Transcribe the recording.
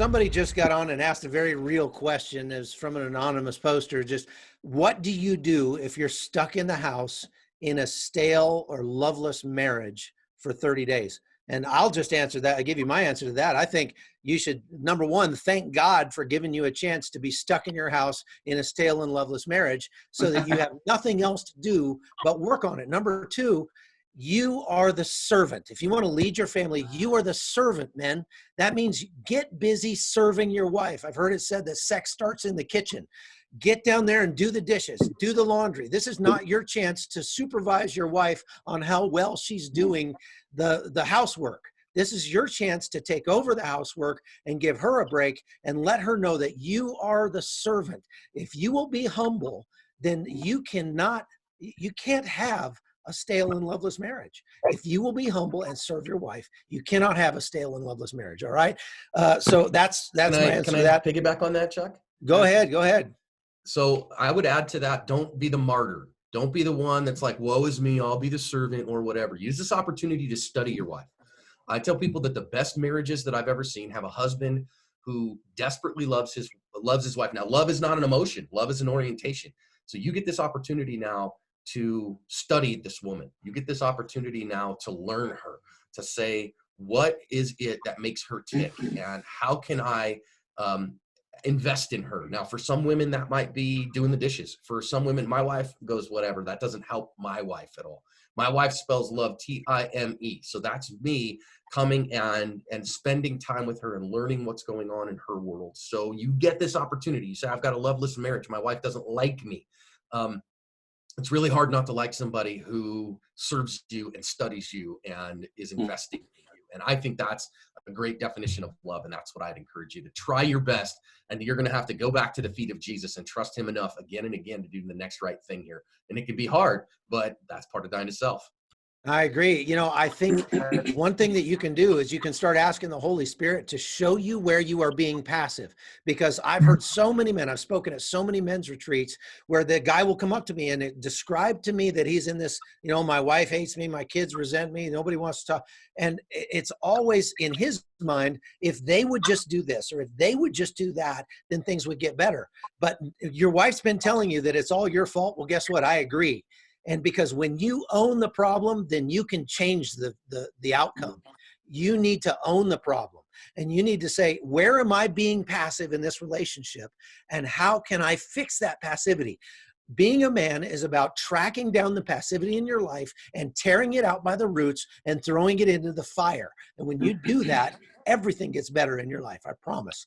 somebody just got on and asked a very real question, is from an anonymous poster. Just what do you do if you're stuck in the house in a stale or loveless marriage for 30 days? And I'll just answer that. I give you my answer to that. I think you should, number one, thank God for giving you a chance to be stuck in your house in a stale and loveless marriage so that you have nothing else to do but work on it. Number two, you are the servant. If you want to lead your family, you are the servant, men. That means get busy serving your wife. I've heard it said that sex starts in the kitchen. Get down there and do the dishes, do the laundry. This is not your chance to supervise your wife on how well she's doing the housework. This is your chance to take over the housework and give her a break and let her know that you are the servant. If you will be humble, then you can't have a stale and loveless marriage. If you will be humble and serve your wife, you cannot have a stale and loveless marriage. All right. So that's my answer to that. Can I piggyback on that, Chuck? Go ahead. So I would add to that, don't be the martyr. Don't be the one that's like, woe is me, I'll be the servant or whatever. Use this opportunity to study your wife. I tell people that the best marriages that I've ever seen have a husband who desperately loves his wife. Now, love is not an emotion. Love is an orientation. So you get this opportunity now to study this woman. You get this opportunity now to learn her, to say, what is it that makes her tick? And how can I invest in her? Now, for some women, that might be doing the dishes. For some women, my wife goes, whatever. That doesn't help my wife at all. My wife spells love Time. So that's me coming and spending time with her and learning what's going on in her world. So you get this opportunity. You say, I've got a loveless marriage. My wife doesn't like me. It's really hard not to like somebody who serves you and studies you and is investing in you. And I think that's a great definition of love. And that's what I'd encourage you to try your best. And you're going to have to go back to the feet of Jesus and trust him enough again and again to do the next right thing here. And it can be hard, but that's part of dying to self. I agree. You know, I think one thing that you can do is you can start asking the Holy Spirit to show you where you are being passive, because I've heard so many men, I've spoken at so many men's retreats where the guy will come up to me and describe to me that he's in this, you know, my wife hates me, my kids resent me, nobody wants to talk. And it's always in his mind, if they would just do this, or if they would just do that, then things would get better. But your wife's been telling you that it's all your fault. Well, guess what? I agree. And because when you own the problem, then you can change the outcome. You need to own the problem. And you need to say, where am I being passive in this relationship? And how can I fix that passivity? Being a man is about tracking down the passivity in your life and tearing it out by the roots and throwing it into the fire. And when you do that, everything gets better in your life, I promise.